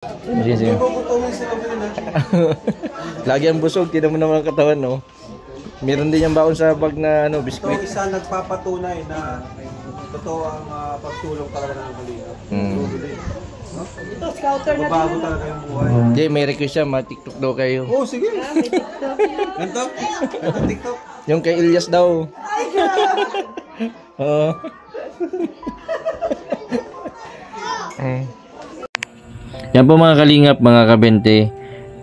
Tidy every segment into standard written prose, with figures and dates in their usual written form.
Sige, sige. Lagi ang busog, tinan mo naman ang katawan, no? Meron din yung baon sa bag na ano, biskuit. Ito isa nagpapatunay na totoo ang pagtulong talaga ng Kalingap. No? Ito, scouter na Bago talaga yung buhay. Hindi, may request siya, ma-tiktok daw kayo. Oh, sige. May TikTok yan. Ganto? Ganto TikTok? Yung kay Ilyas daw. Oo. Yan po mga kalingap, mga kabente.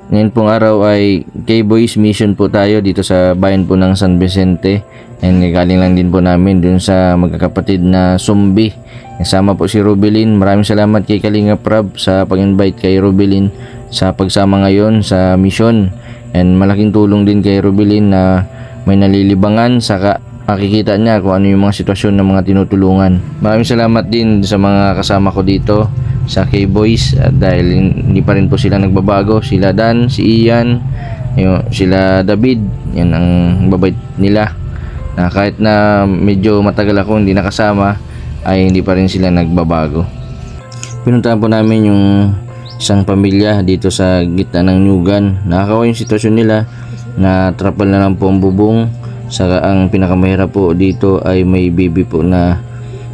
Ngayon pong araw ay K-Boys mission po tayo dito sa bayan po ng San Vicente. And galing lang din po namin dun sa magkakapatid na Zombie. Kasama po si Rubilin. Maraming salamat kay Kalingap Rab sa pag-invite kay Rubilin sa pagsama ngayon sa mission. And malaking tulong din kay Rubilin na may nalilibangan saka makikita niya kung ano yung mga sitwasyon ng mga tinutulungan. Maraming salamat din sa mga kasama ko dito sa K-Boys dahil hindi pa rin po sila nagbabago. Sila Dan, si Ian, sila David, yan ang babait nila, na kahit na medyo matagal ako hindi nakasama ay hindi pa rin sila nagbabago. Pinuntahan po namin yung isang pamilya dito sa gitna ng Nyugan. Nakakawa yung sitwasyon nila, na trapal na lang po ang bubong. Saka ang pinakamahirap po dito ay may baby po na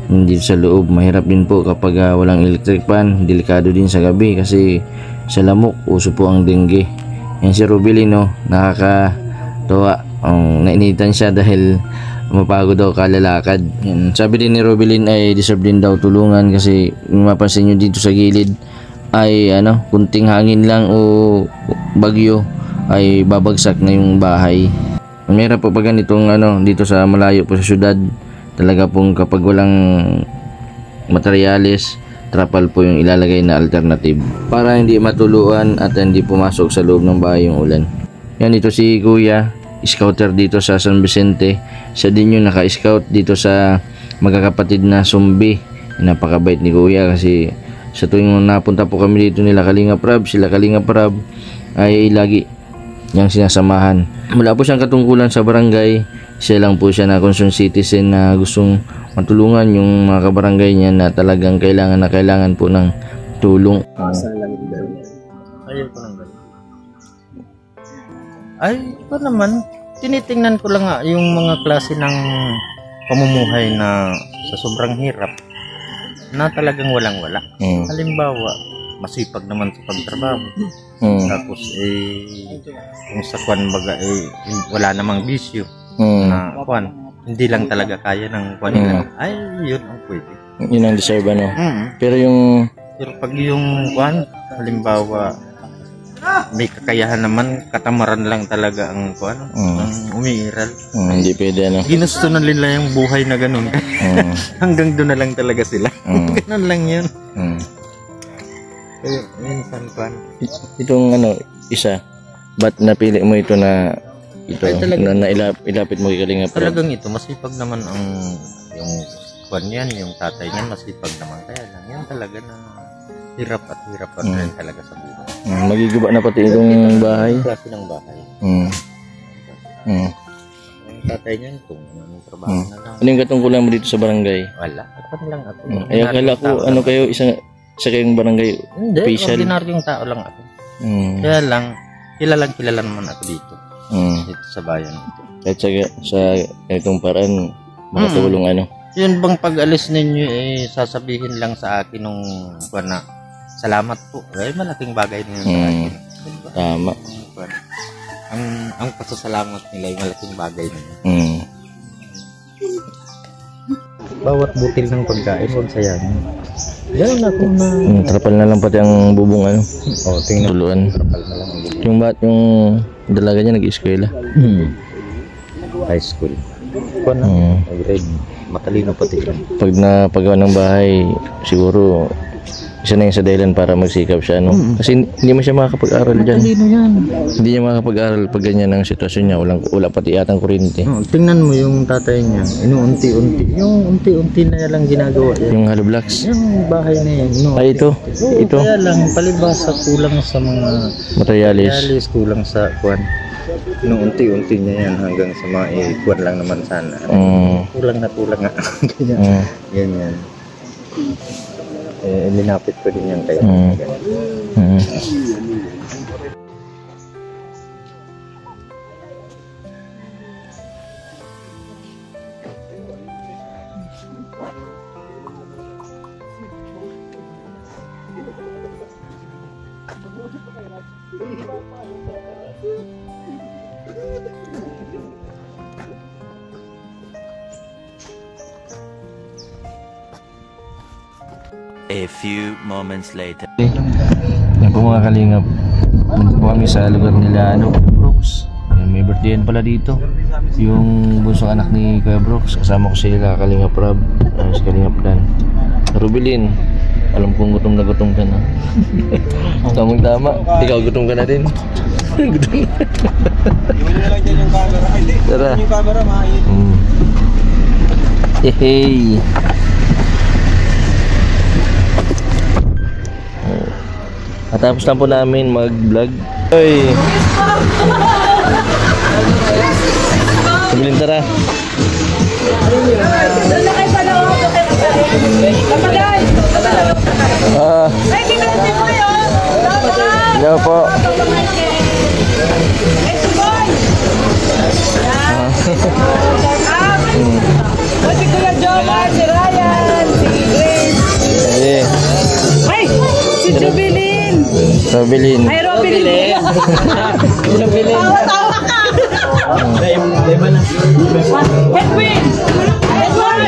hindi sa loob. Mahirap din po kapag walang electric fan. Delikado din sa gabi kasi sa lamok uso po ang dengue. Yan si Rubilin, nakakatawa. Nainitan siya dahil mapagod daw kalalakad. Yan. Sabi din ni Rubilin ay deserve din daw tulungan kasi mapansin nyo dito sa gilid ay kunting hangin lang o bagyo ay babagsak na yung bahay. Mahirap po pag ganitong dito sa malayo po sa syudad. Talaga pong kapag walang materyales, trapal po yung ilalagay na alternative para hindi matuluan at hindi pumasok sa loob ng bahay yung ulan. Yan, ito si Kuya, scouter dito sa San Vicente. Siya din yung naka-scout dito sa magkakapatid na Zombie. Napakabait ni Kuya kasi sa tuwing napunta po kami dito nila Kalingap Rab, sila Kalingap Rab ay lagi niyang sinasamahan. Wala po siyang katungkulan sa barangay. Siya lang po siya na concerned citizen na gustong matulungan yung mga kabarangay niya na talagang kailangan po ng tulong. Ayaw ko ng ganun. Ay, ito naman, tinitingnan ko lang yung mga klase ng pamumuhay na sa sobrang hirap na talagang walang-wala. Halimbawa, masipag naman sa pagtrabaho. Tapos kung sa kwan baga wala namang bisyo. Na kwan, hindi lang talaga kaya ng kwan nila. Ay, yun ang pwede. Yun ang deserve Pero pag yung kwan, halimbawa may kakayahan naman, katamaran lang talaga ang kwan, ang umiiral. Hindi pwede Ginusto na nila yung buhay na ganun. Hanggang doon na lang talaga sila. Ganun lang yun. Minsan kwan. Itong isa, ba't napili mo ito na ilapit mo kay Kalingap? Talagang ito, masipag naman yung kwan yan, yung tatay niyan, masipag naman. Kaya lang, yan talaga na hirap rin talaga sa buhay. Magiguba na pati itong bahay? Klase ng bahay. Yung tatay niyan, kung anong trabaho na lang. Ano yung katungkulan mo dito sa barangay? Wala, ako lang ako. Ay, akala ko, kayo, isa kayong barangay hindi, official? Hindi, ordinaryong tao lang ako. Kaya lang, kilala naman ako dito. Dito sa bayan ito. At sa itong paraan, makatulong Yun bang pag-alis ninyo sasabihin lang sa akin nung na salamat po. Ay, malaking bagay din sa akin. Diba? Tama. Ang pasasalamat nila ay malaking bagay nila. Bawat butil ng pagkain, huwag sayangin. Yan na kung na... Trapal na lang pati ang bubong tingnan. Tuluan. Trapal na lang ang bubong. Yung dalaga niya nag-eskwela. High school. Grade. Matalino pati siya. Pag napagawa ng bahay, siguro isa na yung sa dahilan para magsikap siya, Kasi hindi mo siya makakapag-aral dyan. Matalino yan. Hindi niya makakapag-aral pag ganyan ang sitwasyon niya. Wala pati yatang kuryente. Tingnan mo yung tatay niya. Unti-unti na lang ginagawa yan. Yung hollow blocks. Yung bahay na yan. Ay, ito. Kaya lang, palibasa kulang sa mga materialis. Kulang sa kwan. Unti-unti niya yan hanggang sa mga ikuan lang naman sana. Kulang nga. Ganyan. linapit ko din yan kayo. A few moments later. Yan po mga kalingap. Nandito po kami sa lugar nila Brooks. May birthday pala dito. Yung bunsong anak ni Kuya Brooks. Kasama ko sila Kalingap Rob. Si Kalingap Dan. Rubilin. Alam kong gutom na gutom ka na. Tamang tama. Ikaw gutom ka na din. Gutom na. Iwan nyo lang dyan yung camera. Ay, hindi. Tara. Yung camera, mahayit. Hey. Natapos lang po namin mag-vlog. Hoy! Sabilin tara. Doon na kayo sa loob. Kapagay! Ay, kinalasin mo yun! Hello po. Let's go! O, si Kuya Jomar, si Ryan, si Grace. Hey. Ay! Si Jubilin! Robilin. Ay, Robilin! Jubilin! Tawa ka! Edwin! Edwin!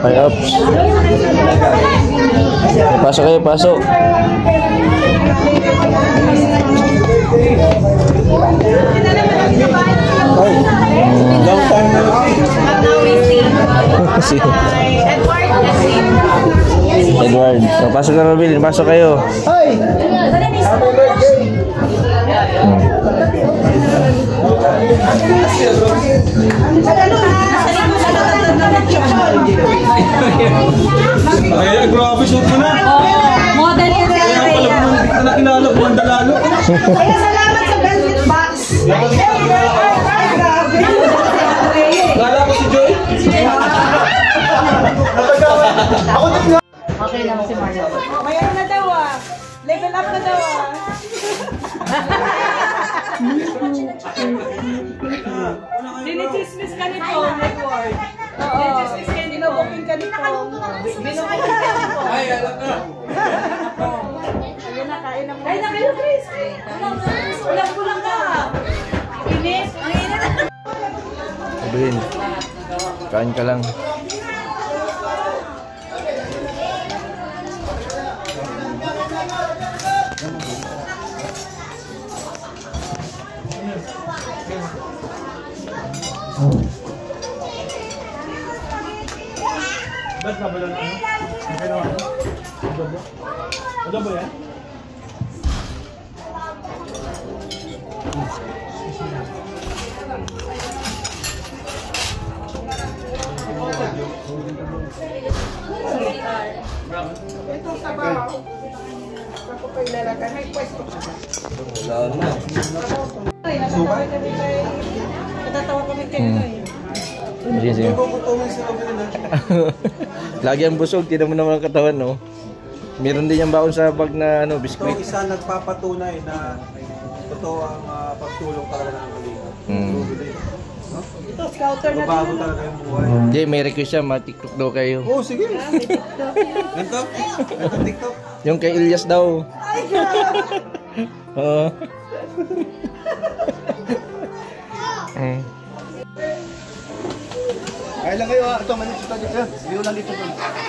Ay, ups. Pasok kayo, pasok. Long time na lang. Si Edward. So, pasok na Robilin, pasok kayo. Hi! Happy birthday! Ay, grabe shoot mo na. Model yan si Kaya pala Rhea. hindi ka nakilala, mandalalo. Kaya salamat sa velvet box. Kala ko si Joy. Okay lang si Mario. May ano na daw ah. Level up na daw ah. Dinichismis ka nito. Oo. Dinichismis ka nito. Binubuking ka nito. Binubuking ka nito. Ay, alam ka. Ayun na, kain na mo. Kain na kayo, Chris. Ulang-ulang ka. Init. Ang init. Robilin, kain ka lang. Ba't ka ba lang ano? Okay na ano? Adobo? Adobo yan? Itong sabaw. Ako pa ilalagay. May pwesto ka. Natatawa kami kay... Natatawa kami kay ano eh. Sige, sige. Puputumin si Robin na. Lagi ang busog, tinan mo naman ang katawan, no? Meron din yung baon sa bag na Ito biskuit. isa nagpapatunay na totoo ang pagtulong talaga ng Kalingap. Robin. No? Ito, scouter na Bago din. talaga yung buhay. Hindi, may request siya, ma-tiktok daw kayo. Oo, sige. Ganito? Ganito TikTok? Yung kay Ilyas daw. Ay, grabe. Oo. Ay lang kayo ha. Ito, manis ito dito. Biro lang dito.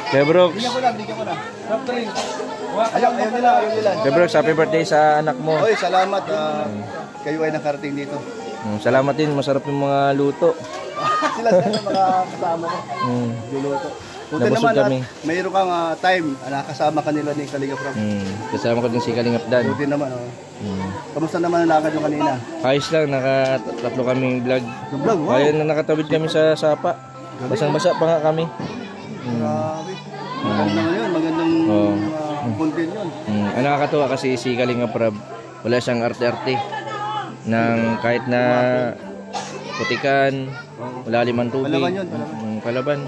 Kay Brooks. Bigyan ko lang. Top 3. Ayaw nila. Kay Brooks, happy birthday sa anak mo. Oy, salamat. Kayo ay nakarating dito. Salamat din, masarap yung mga luto. Sila mga kasama ko. Luluto. Buti Nabusog naman kami. mayroon kang time. Nakasama kanila ni Kalingap Rob. Kasama ko din si Kalingap Dan. Buti naman. Kamusta naman ang lakad yung kanina? Ayos lang, nakatatlo kaming vlog. Yung vlog, wow. Ayun na nakatawid kami sa sapa. Basang-basa pa nga kami. Grabe. Magandang yun. Magandang content yun. Ang nakakatuwa kasi si Kalingap Rob, wala siyang arte-arte. Nang kahit na putikan, malalim ang tubig. Palaban yun, palaban. Palaban.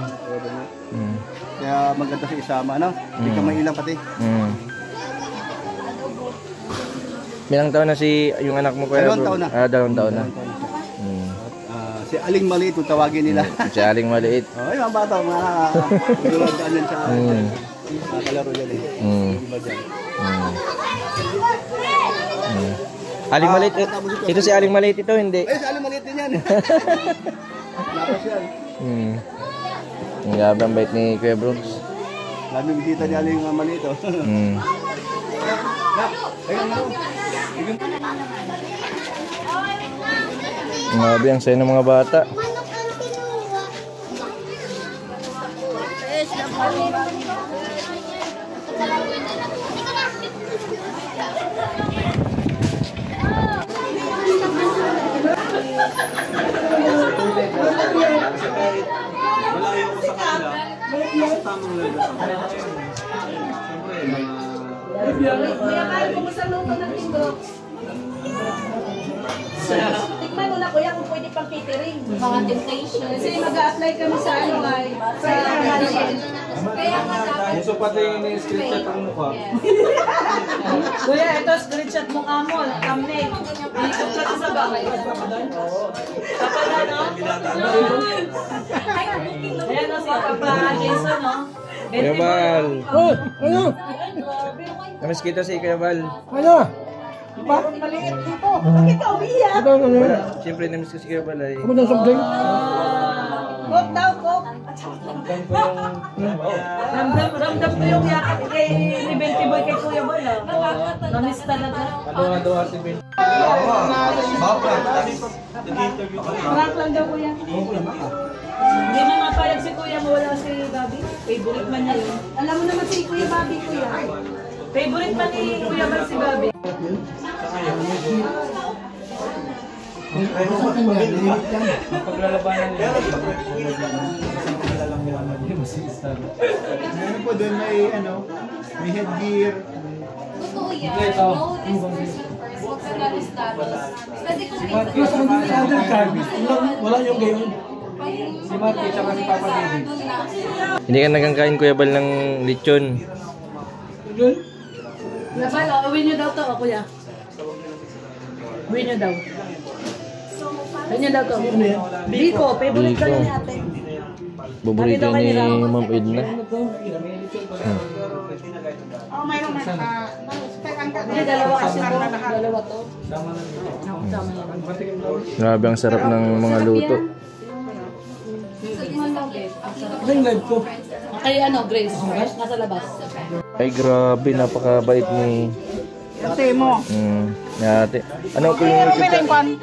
Kaya maganda sa isama, no? Hindi ka mailang pati. Ilang taon na yung anak mo, Kuya? 2 taon na. 2 taon na. Si Aling Maliit, kung tawagin nila. Si Aling Maliit. Oh, yung mga bata, mga daan yan sa kalaro yan eh. Iba dyan. Aling Maliit, ito si Aling Maliit ito, hindi? Eh, si Aling Maliit din yan. Lakas yan. Ang grabe ang bait ni Kuya Brooks. Lami bisita ni Aling Maliit, oh. Grabe ang sayo ng mga bata. Malayo ko sa kanila. Kasi tamang lang sa kanila. Siyempre, Kuya Carl, kumusta luto ng tindog? Tikman mo na kuya kung pwede pang catering. Mga temptation. Kasi mag-a-apply kami sa ano ay sa kaya gusto pati yung screenshot ang mukha. kuya, ito screenshot mo ka mo. Thumbnail. Ikot ka sa bahay. Kapag ano? Ayan o si Papa Jason, no? Kuya Bal! Oh, ano? Namiss kita si Kuya Bal. Ano? Bakit maliit dito? Bakit ka umiyak? Ito, ano? Siyempre namiss ko si Kuya Bal ay. Kamusta ang subding? Coke daw, Coke. Ramdam ko yung yakap kay ni Benty Boy kay Kuya Boy. Namiss talaga. Prank lang daw kuya. Hindi na mapayag si Kuya mawala si Bobby. Favorite man niya yun. Alam mo naman si Kuya Bobby, Kuya. Favorite man ni Kuya Bobby si Bobby. Paglalabanan nila. Meron po doon may headgear. Totoo yan. No, this person first. Huwag ka na-establish. Kasi kung Plus, ang hindi other service. Wala yung gayon. si Marky tsaka si Papa David. Hindi ka nagkakain Kuya Bal ng lechon. Kuya Bal, uwi niyo daw to, Kuya. Uwi niyo daw. Uwi niyo daw to. Biko, favorite ka lang ni ate. Paborito ni Ma'am Edna. Hindi, dalawa kasi to. Dalawa to. Grabe ang sarap ng mga luto. Ang live ko. Kay ano, Grace? Nasa labas. Ay grabe, napakabait ni Ate mo. ni ate. Ano po yung YouTube channel?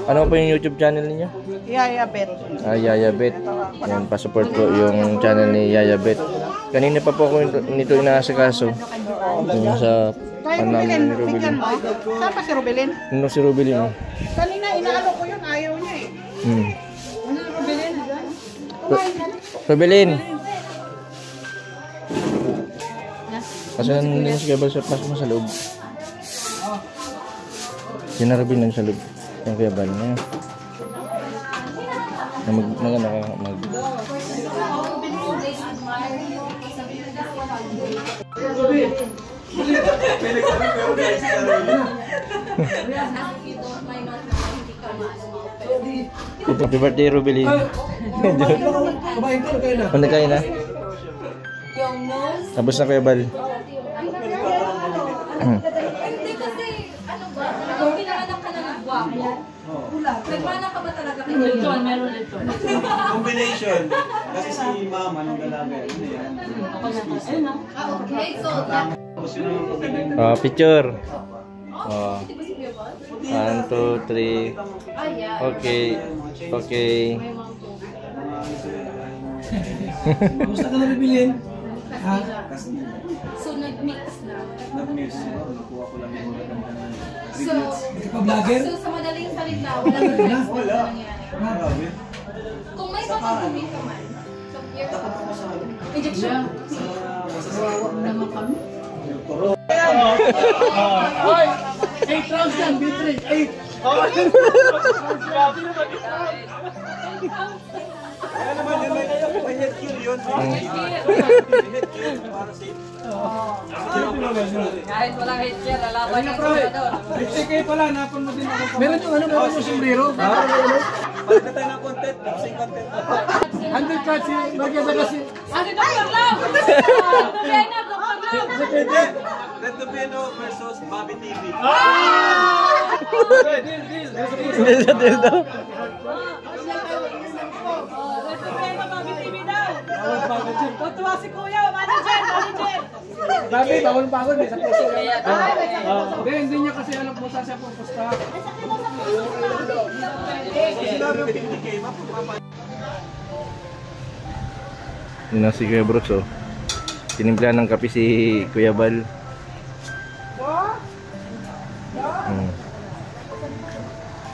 Ano po yung YouTube channel niyo? Yaya Bet. Yaya Bet. Yan, pa-support po yung channel ni Yaya Bet. Kanina pa po ako nito inaasikaso. Yung sa panamon ni Rubilin. Saan pa si Rubelin? Nino si Rubilin. Kanina inaalo ko yun, ayaw niya eh. Ano si Rubelin? Rubilin! Kasi nandun si Kuya Bal sa pasok mo sa loob. Sinarabin lang sa loob. Yung Kuya Bal niya. Happy birthday, Rubilin. Kumain ka, kayo na. Kung nagkain na? Tapos na Kuya Bal. Hindi kasi, ano ba? Kung pinanganak ka na ng guwapo, nagmanak ka ba talaga kay Lechon, meron lechon. Combination. Kasi si Mama nung dalaga. Okay, so that... Tapos yun ang pagbiling. Picture. Di ba si Kuya Bal? 1, 2, 3. Yeah. Okay. Okay. Kamusta ka na bibilin? So, nag-mix na. Nag-news. Nakuha ko lang yung magandang So, Kapag-vlogger? so sa madaling salita, wala na nangyari. Grabe. Kung may papagumi ka man, so here, injection. Wawak naman kami. 8 rounds lang, B3. 8. Kaya naman yun, may headgear yun. May headgear para sa Kahit walang headset, lalaban yung senador. Sige pala, napon mo din ako. Meron yung meron yung sombrero. Balik na tayo ng content, boxing content. 100 cuts, magyasa kasi. Ano Dr. Love? Dr. Lena, Dr. Love. Red Tubino versus Bobby TV. Dr. Lena, Bobby TV daw. Tutuwa si Kuya, manager. Babi, bawal-bawal, may sa puso. Hindi niya kasi alam kung saan siya pupusta. Sinabi yung 50K, mapapapay. Yun na si Kuya Brooks, oh. Tinimplahan ng kape si Kuya Bal.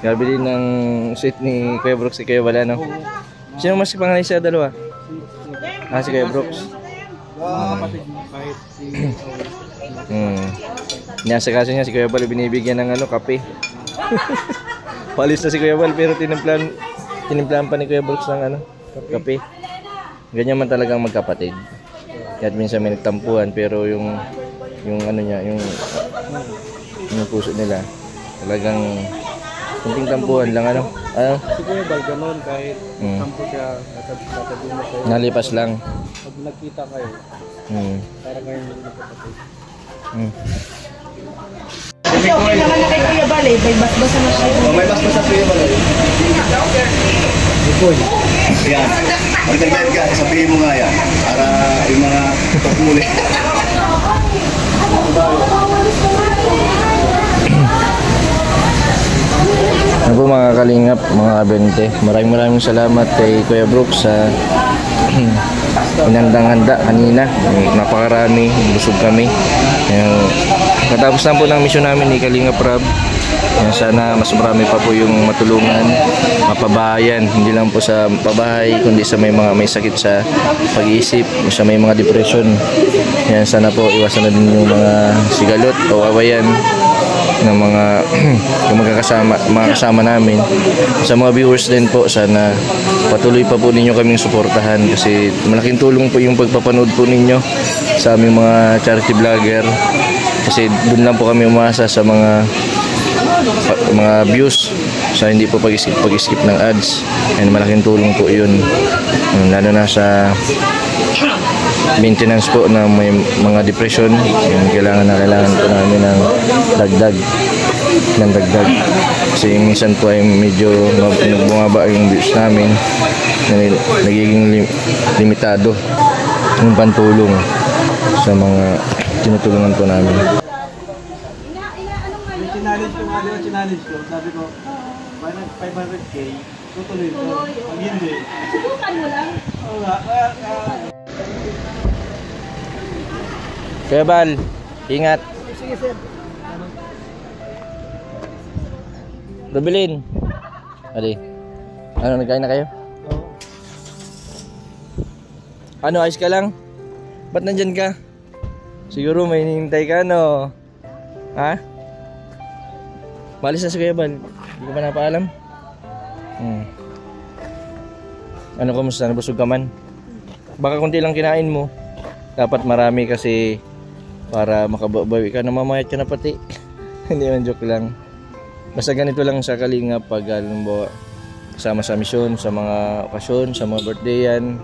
Gabi din ng sweet ni Kuya Brooks si Kuya Bal, ano? Sino mas pangalan sa dalawa? Si Kuya Brooks. Nasa kaso niya si Kuya Bal binibigyan ng ano, kape. Palis na si Kuya Bal pero tinimplahan pa ni Kuya Brooks ng ano, kape. Ganyan man talagang magkapatid. Kahit minsan may nagtampuhan pero yung ano niya, yung puso nila talagang kunting tampuhan lang, ano? Si Kuya Bal, ganun, kahit tampo siya, natabi mo kayo. Nalipas lang. Pag nagkita kayo, para kayo magkapatid. Kasi okay naman na kay Kuya Bal eh. May basbasa na siya. May mas sa Kuya Bal. Yan. Magdagdag ka, sabihin mo nga yan. Para yung mga pagmuli. Ano po mga kalingap, mga kabente, maraming salamat kay Kuya Brooks sa inandang-handa kanina. Napakarami, busog kami. Katapos na po ng misyon namin ni Kalingap Rab. Sana mas marami pa po yung matulungan, mapabahayan, hindi lang po sa pabahay kundi sa may sakit sa pag-iisip, sa may mga depression. Sana po iwasan na din yung mga sigalot o awayan ng mga yung mga kasama namin. Sa mga viewers din po, sana patuloy pa po ninyo kaming suportahan kasi malaking tulong po yung pagpapanood po ninyo sa aming mga charity vlogger kasi doon lang po kami umasa sa mga views, sa hindi po pag-skip ng ads, and malaking tulong po yun, lalo na sa maintenance po na may mga depression. Kailangan po namin ng dagdag kasi minsan po ay medyo bumaba yung views namin, nagiging limitado yung pantulong sa mga tinutulungan po namin. Challenge ko, sabi ko, 500K, tutuloy ko. Pag hindi, Subukan mo lang. oo nga, Kuya Bal, ingat. Sige, sir. Rubilin. Ali. Ano, nagkain na kayo? Ano, ayos ka lang? Ba't nandyan ka? Siguro may hinihintay ka, no? Ha? Malis na si Kuya Bal. Hindi ko pa napaalam. Ano, kumusta? Nabusog ka man? Baka konti lang kinain mo. Dapat marami kasi para makabawi ka. Namamayat ka na pati. Hindi man, joke lang. Basta ganito lang sa Kalingap pag halimbawa kasama sa misyon, sa mga okasyon, sa mga birthday yan.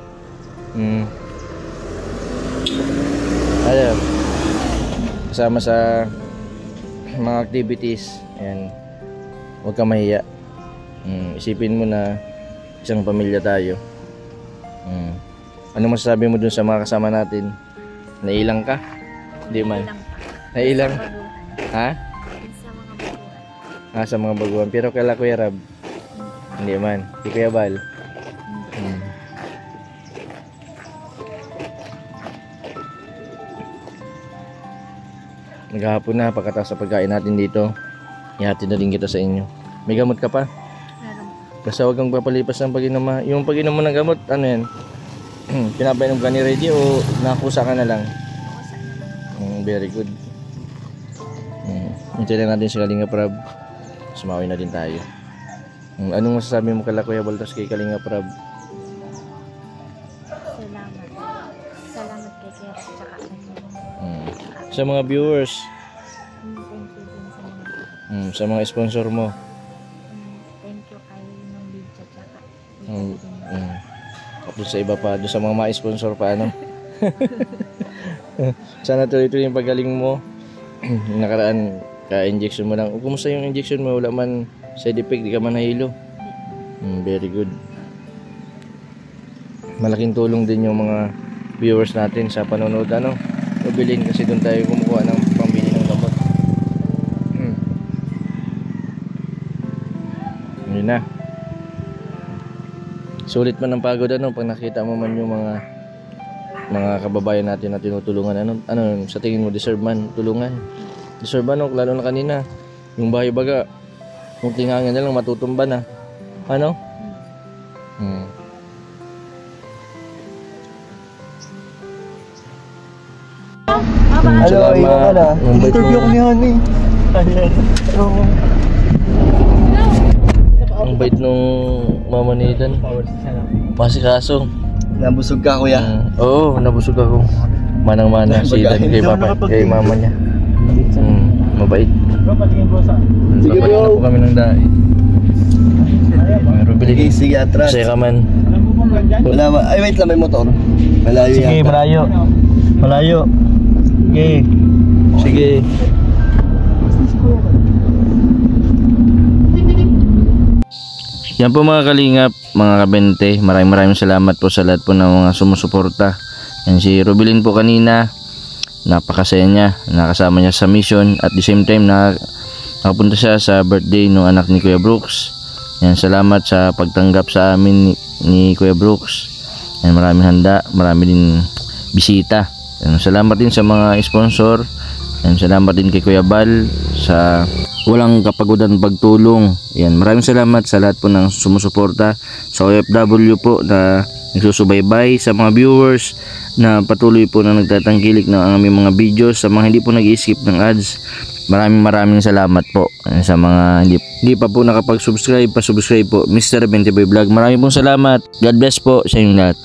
Ayun. Kasama sa mga activities. Ayan. Huwag ka mahiya. Isipin mo na isang pamilya tayo. Ano masasabi mo dun sa mga kasama natin? Nailang ka? Hindi man. Nailang? Ha? Sa mga baguhan. Pero kala Kuya Rab? Hindi man. Di Kuya Bal? Naghahapon na pagkatapos sa pagkain natin dito. Ihatid na din kita sa inyo. May gamot ka pa? Basta huwag kang papalipas ng pag-inom. Yung pag-inom mo ng gamot, ano yan? Pinapainom ka ni Ready o nakusa ka na lang? Very good. Hintayin natin si Kalingap Rab. Sumawi na din tayo. Anong masasabi mo kala Kuya Baltas kay Kalinga Prab? Salamat kay Kuya at saka Sa mga viewers, thank you din sa mga sa mga sponsor mo. thank you kay Nong Lidja tsaka Tapos sa iba pa, doon sa mga ma-sponsor pa, ano? Sana tuloy-tuloy yung pagaling mo. Nakaraan, ka-injection mo lang. Kumusta yung injection mo? Wala man side effect, di ka man nahilo. Very good. Malaking tulong din yung mga viewers natin sa panonood, ano? Pabilin kasi doon tayo kumukuha ng pambili ng gamot. Yun na. Sulit man ang pagod, ano, pag nakita mo man yung mga kababayan natin na tinutulungan. Ano sa tingin mo, deserve man tulungan? Deserve man, no? Lalo na kanina yung bahay baga, kung tingangan na lang matutumba na, ano? Salamat. Interview ko ni Honey. Ang bait nung mama ni Ethan. Masikaso. Nabusog ka, kuya. Oo, nabusog ako. Manang-mana si Ethan kay mama niya. Mabait. Sige, bro. Po kami ng dai. Rubili. Sige, atras. Masaya ka man. Wala ba? Ay, wait lang, may motor. Malayo yan. malayo. Malayo. Sige. Sige. Yan po mga kalingap, mga kabente, maraming salamat po sa lahat po ng mga sumusuporta. Yan si Rubilin po kanina, napakasaya niya, nakasama niya sa mission at the same time nakapunta siya sa birthday ng anak ni Kuya Brooks. Yan, salamat sa pagtanggap sa amin ni Kuya Brooks. Yan, maraming handa, marami din bisita. Yan, salamat din sa mga sponsor. Yan, salamat din kay Kuya Bal sa walang kapagudan pagtulong. Yan, maraming salamat sa lahat po ng sumusuporta, sa OFW po na nagsusubaybay, sa mga viewers na patuloy po na nagtatangkilik ng aming mga videos, sa mga hindi po nag-i-skip ng ads. Maraming salamat po. Sa mga hindi pa po nakapag-subscribe, pa-subscribe po, Mr. 20 Boy Vlog. Maraming pong salamat. God bless po sa inyong lahat.